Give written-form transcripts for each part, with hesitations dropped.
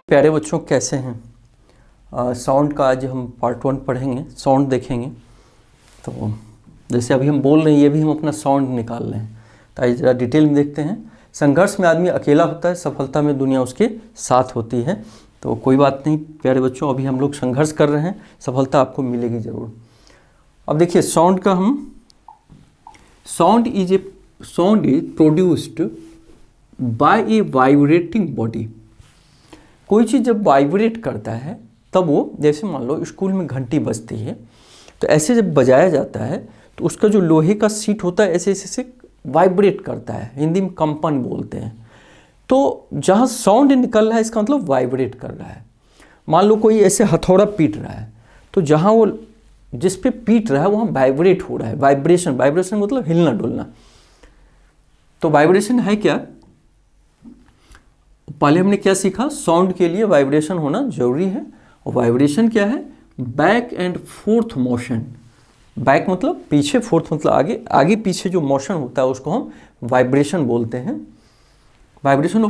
प्यारे बच्चों कैसे हैं। साउंड का आज हम पार्ट 1 पढ़ेंगे, साउंड देखेंगे। तो जैसे अभी हम बोल रहे हैं, ये भी हम अपना साउंड निकाल रहे हैं। तो आइए ज़रा डिटेल में देखते हैं। संघर्ष में आदमी अकेला होता है, सफलता में दुनिया उसके साथ होती है। तो कोई बात नहीं प्यारे बच्चों, अभी हम लोग संघर्ष कर रहे हैं, सफलता आपको मिलेगी ज़रूर। अब देखिए साउंड का हम sound is produced by A vibrating body. कोई चीज़ जब वाइब्रेट करता है तब वो, जैसे मान लो स्कूल में घंटी बजती है, तो ऐसे जब बजाया जाता है तो उसका जो लोहे का सीट होता है ऐसे ऐसे वाइब्रेट करता है, हिंदी में कंपन बोलते हैं। तो जहाँ साउंड निकल रहा है इसका मतलब वाइब्रेट कर रहा है। मान लो कोई ऐसे हथौड़ा पीट रहा है, तो जहाँ वो जिस पे पीट रहा है वहाँ वाइब्रेट हो रहा है। वाइब्रेशन, वाइब्रेशन मतलब हिलना डुलना। तो वाइब्रेशन है क्या? पहले हमने क्या सीखा, साउंड के लिए वाइब्रेशन होना जरूरी है। और वाइब्रेशन क्या है? Back and forth motion. Back मतलब पीछे, फोर्थ मतलब आगे, आगे पीछे जो मोशन होता है उसको हम वाइब्रेशन बोलते हैं। वाइब्रेशन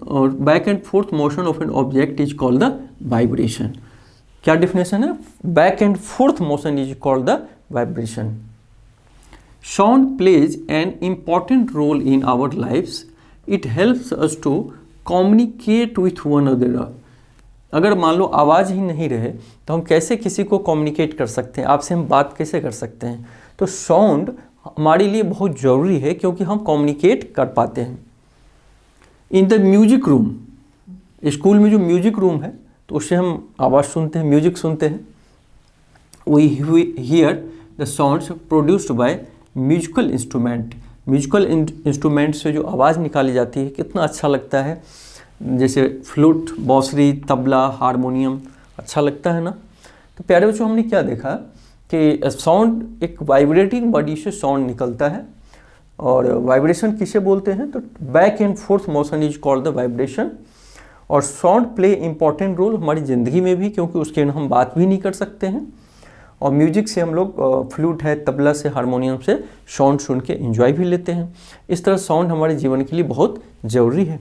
और back and forth motion of an object is called the vibration. क्या डिफिनेशन है? Back and forth motion is called the vibration. Sound plays an important role in our lifes. It helps us to communicate with one other. अगर मान लो आवाज़ ही नहीं रहे तो हम कैसे किसी को कम्युनिकेट कर सकते हैं, आपसे हम बात कैसे कर सकते हैं? तो साउंड हमारे लिए बहुत ज़रूरी है क्योंकि हम कम्युनिकेट कर पाते हैं। In the music room, school में जो म्यूजिक रूम है तो उससे हम आवाज़ सुनते हैं, म्यूजिक सुनते हैं। We hear the sounds produced by musical instrument. Musical instrument से जो आवाज़ निकाली जाती है कितना अच्छा लगता है, जैसे फ्लूट, बांसुरी, तबला, हारमोनियम, अच्छा लगता है ना। तो प्यारे बच्चों हमने क्या देखा कि साउंड एक वाइब्रेटिंग बॉडी से साउंड निकलता है। और वाइब्रेशन किसे बोलते हैं? तो back and forth motion is called the vibration. और साउंड प्ले इम्पॉर्टेंट रोल हमारी ज़िंदगी में भी, क्योंकि उसके हम बात भी नहीं कर सकते हैं। और म्यूजिक से हम लोग, फ्लूट है, तबला से, हारमोनियम से साउंड सुन के एंजॉय भी लेते हैं। इस तरह साउंड हमारे जीवन के लिए बहुत ज़रूरी है।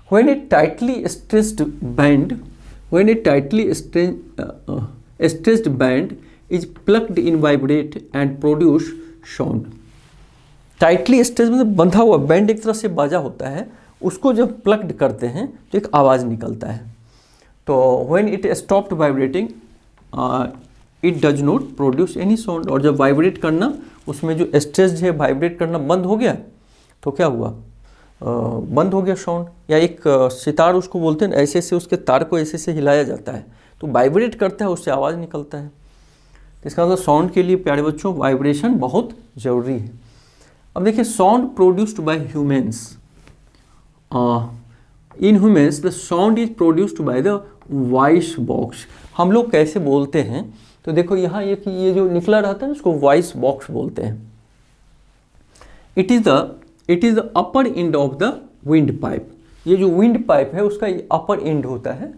When a tightly stressed band is plugged in, vibrate and produce sound. Tightly stress मतलब बंधा हुआ, बैंड एक तरह से बाजा होता है, उसको जब प्लग्ड करते हैं तो एक आवाज़ निकलता है। तो when it stopped vibrating, it does not produce any sound। और जब वाइब्रेट करना, उसमें जो स्ट्रेस है, वाइब्रेट करना बंद हो गया तो क्या हुआ? बंद हो गया साउंड। या एक सितार उसको बोलते हैं, ऐसे से उसके तार को ऐसे से हिलाया जाता है तो वाइब्रेट करता है, उससे आवाज़ निकलता है। तो इसका मतलब साउंड के लिए प्यारे बच्चों वाइब्रेशन बहुत ज़रूरी है। अब देखिए sound produced by humans. In humans the sound is produced by the voice box. हम लोग कैसे बोलते हैं? तो देखो यहाँ ये जो निकला रहता है उसको वॉइस बॉक्स बोलते हैं। It is the upper end of the wind pipe. ये जो विंड पाइप है उसका अपर एंड होता है।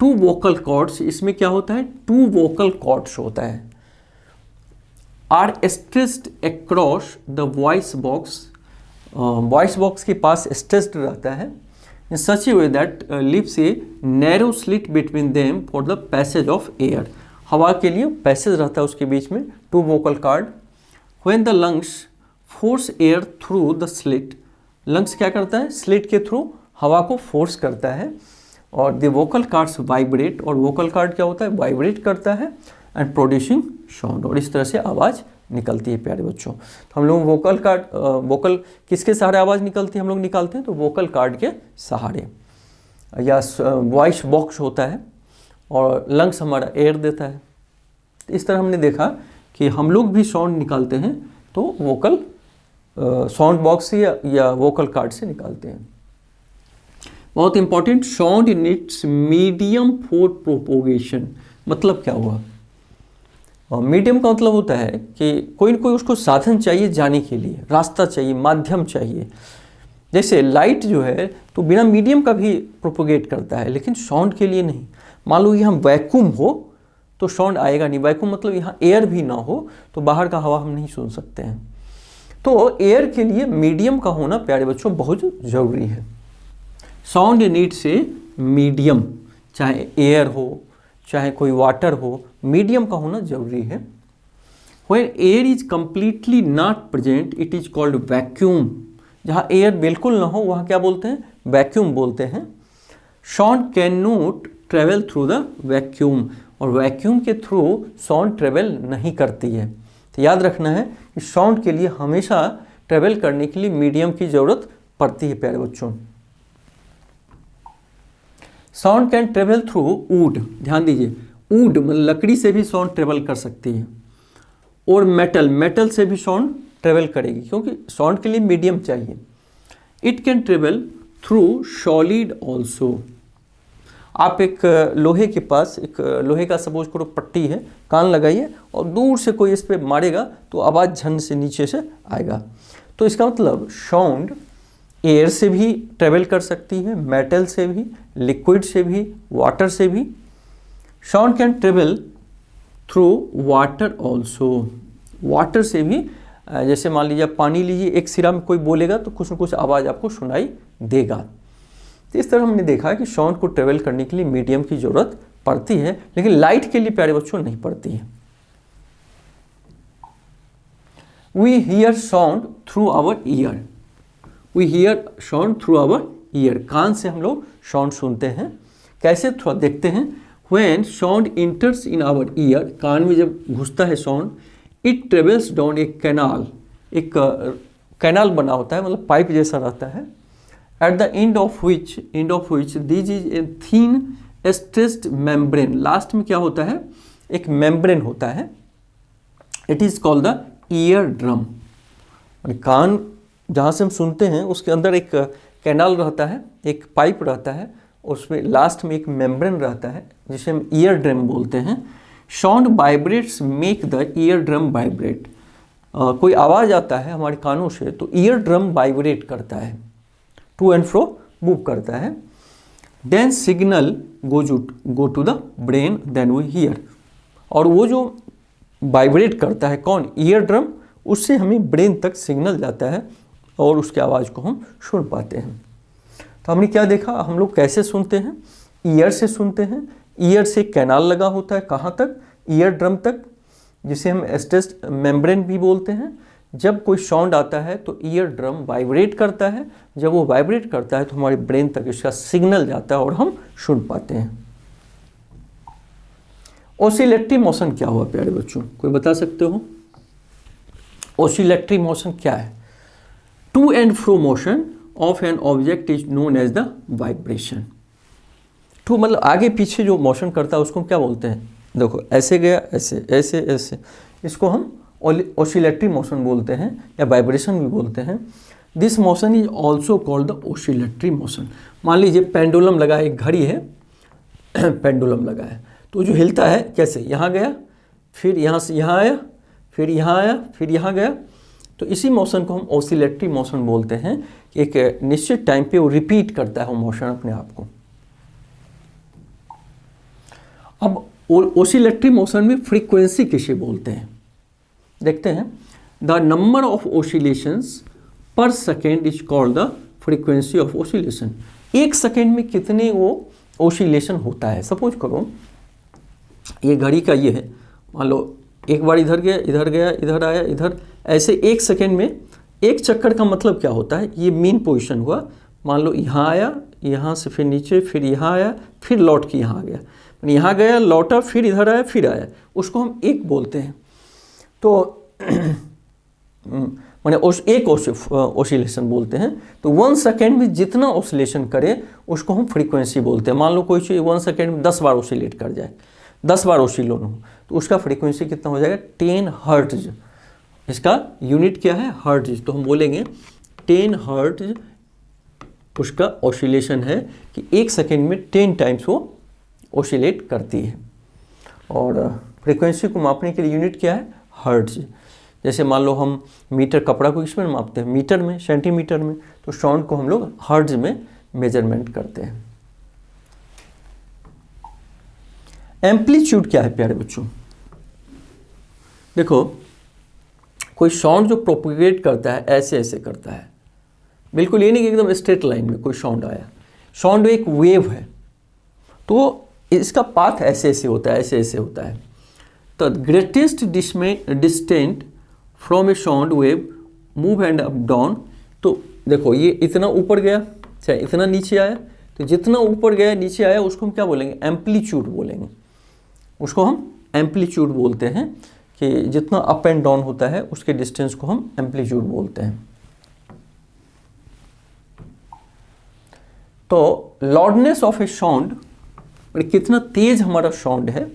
2 वोकल कॉर्ड्स, इसमें क्या होता है? 2 वोकल कॉर्ड्स होता है। Are stressed across the voice box. Voice box के पास स्ट्रेस्ड रहता है in such a way that leaves a narrow slit between them for the passage of air। हवा के लिए पैसेज रहता है उसके बीच में, 2 vocal cord। when the lungs force air through the slit, lungs क्या करता है? स्लिट के थ्रू हवा को फोर्स करता है। और the vocal cords vibrate, और vocal cord क्या होता है? वाइब्रेट करता है and producing sound। और इस तरह से आवाज़ निकलती है प्यारे बच्चों। तो हम लोग वोकल किसके सहारे आवाज़ निकलती है? हम लोग निकालते हैं तो वोकल कार्ड के सहारे, या वॉइस बॉक्स होता है, और लंग्स हमारा एयर देता है। तो इस तरह हमने देखा कि हम लोग भी साउंड निकालते हैं तो वोकल साउंड बॉक्स से या वोकल कार्ड से निकालते हैं। बहुत important, sound needs medium for propagation. मतलब क्या हुआ? मीडियम का मतलब होता है कि कोई न कोई उसको साधन चाहिए जाने के लिए, रास्ता चाहिए, माध्यम चाहिए। जैसे लाइट जो है तो बिना मीडियम का भी प्रोपोगेट करता है, लेकिन साउंड के लिए नहीं। मान लो यहाँ वैक्यूम हो तो साउंड आएगा नहीं। वैक्यूम मतलब यहाँ एयर भी ना हो तो बाहर का हवा हम नहीं सुन सकते हैं। तो एयर के लिए मीडियम का होना प्यारे बच्चों बहुत ज़रूरी है। साउंड नीड्स ए मीडियम, चाहे एयर हो चाहे कोई वाटर हो, मीडियम का होना जरूरी है। When air is completely not present, it is called vacuum। जहाँ एयर बिल्कुल ना हो वहाँ क्या बोलते हैं? वैक्यूम बोलते हैं। Sound can not travel through the vacuum, और वैक्यूम के थ्रू साउंड ट्रेवल नहीं करती है। तो याद रखना है कि साउंड के लिए हमेशा ट्रेवल करने के लिए मीडियम की ज़रूरत पड़ती है प्यारे बच्चों। Sound can travel through would, ध्यान दीजिए, वुड मतलब लकड़ी से भी साउंड ट्रेवल कर सकती है, और मेटल से भी साउंड ट्रेवल करेगी, क्योंकि साउंड के लिए मीडियम चाहिए। It can travel through solid also. आप एक लोहे के पास एक लोहे का सपोज करो पट्टी है, कान लगाइए और दूर से कोई इस पर मारेगा तो आवाज़ झन से नीचे से आएगा। तो इसका मतलब साउंड एयर से भी ट्रेवल कर सकती है, मेटल से भी, लिक्विड से भी, वाटर से भी। Sound can travel through water also, water से भी, जैसे मान लीजिए पानी लीजिए, एक सिरा में कोई बोलेगा तो कुछ न कुछ आवाज़ आपको सुनाई देगा। तो इस तरह हमने देखा कि साउंड को ट्रेवल करने के लिए मीडियम की ज़रूरत पड़ती है, लेकिन लाइट के लिए प्यारे बच्चों नहीं पड़ती है। We hear sound through our ear, we hear sound through our ear, कान से हम लोग साउंड सुनते हैं। कैसे? थोड़ा देखते हैं। When sound enters in our ear, कान में जब घुसता है sound, it travels down a canal, एक कैनाल बना होता है, मतलब पाइप जैसा रहता है। At the end of which this is a thin stretched membrane, last में क्या होता है? एक मेम्ब्रेन होता है। It is called the ear drum, कान जहाँ से हम सुनते हैं उसके अंदर एक कैनाल रहता है, एक पाइप रहता है, उसमें लास्ट में एक मेम्ब्रेन रहता है जिसे हम ईयर ड्रम बोलते हैं। Sound vibrates make the ear drum vibrate, कोई आवाज़ आता है हमारे कानों से तो ईयर ड्रम वाइब्रेट करता है, टू एंड फ्रो मूव करता है। Then signal go to the brain, then we hear, और वो जो वाइब्रेट करता है कौन? ईयर ड्रम, उससे हमें ब्रेन तक सिग्नल जाता है और उसके आवाज़ को हम सुन पाते हैं। तो हमने क्या देखा? हम लोग कैसे सुनते हैं? ईयर से सुनते हैं। ईयर से कैनाल लगा होता है, कहाँ तक? ईयर ड्रम तक, जिसे हम स्ट्रेच्ड मेम्ब्रेन भी बोलते हैं। जब कोई साउंड आता है तो ईयर ड्रम वाइब्रेट करता है, जब वो वाइब्रेट करता है तो हमारे ब्रेन तक इसका सिग्नल जाता है और हम सुन पाते हैं। ऑसिलेटरी मोशन क्या हुआ प्यारे बच्चों? कोई बता सकते हो? ऑसिलेटरी मोशन क्या है? To and fro motion of an object is known as the vibration. टू मतलब आगे पीछे जो मोशन करता है उसको हम क्या बोलते हैं? देखो ऐसे गया, ऐसे ऐसे ऐसे, इसको हम ऑसिलेटरी मोशन बोलते हैं या वाइब्रेशन भी बोलते हैं। This motion is also called the oscillatory motion. मान लीजिए पेंडुलम लगा है, एक घड़ी है पेंडुलम लगा है, तो जो हिलता है कैसे? यहाँ गया, फिर यहाँ से यहाँ आया, फिर यहाँ आया, फिर यहाँ गया, तो इसी मोशन को हम ऑसिलेटरी मोशन बोलते हैं। एक निश्चित टाइम पे वो रिपीट करता है वो मोशन अपने आप को। अब ऑसिलेटरी मोशन में फ्रीक्वेंसी किसे बोलते हैं? देखते हैं। द नंबर ऑफ ऑसिलेशंस पर second is called the frequency of oscillation. एक सेकेंड में कितने वो ऑसिलेशन होता है? सपोज करो ये घड़ी का ये है, मान लो एक बार इधर गया, इधर गया, इधर आया, इधर, ऐसे एक सेकेंड में एक चक्कर का मतलब क्या होता है? ये मेन पोजीशन हुआ, मान लो यहाँ आया, यहाँ से फिर नीचे, फिर यहाँ आया, फिर लौट के यहाँ आ गया, यहाँ गया, लौटा, फिर इधर आया, फिर आया, उसको हम एक बोलते हैं। तो माने एक ऑसिलेशन बोलते हैं। तो 1 सेकेंड में जितना ऑसिलेशन करे उसको हम फ्रीक्वेंसी बोलते हैं। मान लो कोई चीज़ 1 सेकेंड में 10 बार ऑसिलेट कर जाए, 10 बार ऑसिलेट हो, तो उसका फ्रीक्वेंसी कितना हो जाएगा? 10 हर्ट्ज। इसका यूनिट क्या है? हर्ट्ज। तो हम बोलेंगे 10 हर्ट्ज उसका ऑसिलेशन है कि 1 सेकेंड में 10 टाइम्स वो ऑसिलेट करती है। और फ्रीक्वेंसी को मापने के लिए यूनिट क्या है? हर्ट्ज। जैसे मान लो हम मीटर, कपड़ा को किसमें मापते हैं? मीटर में, सेंटीमीटर में, तो साउंड को हम लोग हर्ट्ज में मेजरमेंट करते हैं। एम्पलीट्यूड क्या है प्यारे बच्चों? देखो कोई साउंड जो प्रोपगेट करता है ऐसे ऐसे करता है, बिल्कुल ये नहीं कि एकदम स्ट्रेट लाइन में कोई साउंड आया। साउंड एक वेव है, तो इसका पाथ ऐसे ऐसे होता है, ऐसे ऐसे होता है। तो greatest distant from A sound wave move and up down. तो देखो ये इतना ऊपर गया, चाहे इतना नीचे आया, तो जितना ऊपर गया नीचे आया उसको हम क्या बोलेंगे, एम्पलीट्यूड बोलेंगे। उसको हम एम्पलीट्यूड बोलते हैं, कि जितना अप एंड डाउन होता है उसके डिस्टेंस को हम एम्पलीट्यूड बोलते हैं। तो लाउडनेस ऑफ ए साउंड, कितना तेज हमारा साउंड है,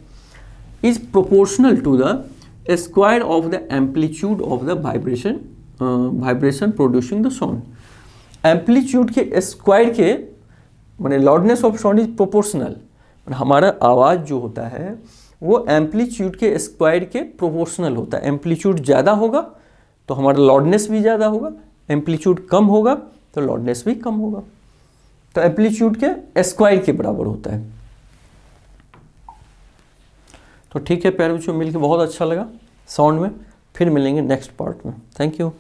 is proportional to the square of the amplitude of the vibration producing the sound. Amplitude के स्क्वायर के माने loudness of sound is proportional, हमारा आवाज़ जो होता है वो एम्पलीट्यूड के स्क्वायर के प्रोपोर्शनल होता है। एम्पलीट्यूड ज़्यादा होगा तो हमारा लाउडनेस भी ज़्यादा होगा, एम्पलीट्यूड कम होगा तो लाउडनेस भी कम होगा। तो एम्पलीट्यूड के स्क्वायर के बराबर होता है। तो ठीक है प्यारे बच्चों, मिलकर बहुत अच्छा लगा साउंड में। फिर मिलेंगे नेक्स्ट पार्ट में। Thank you.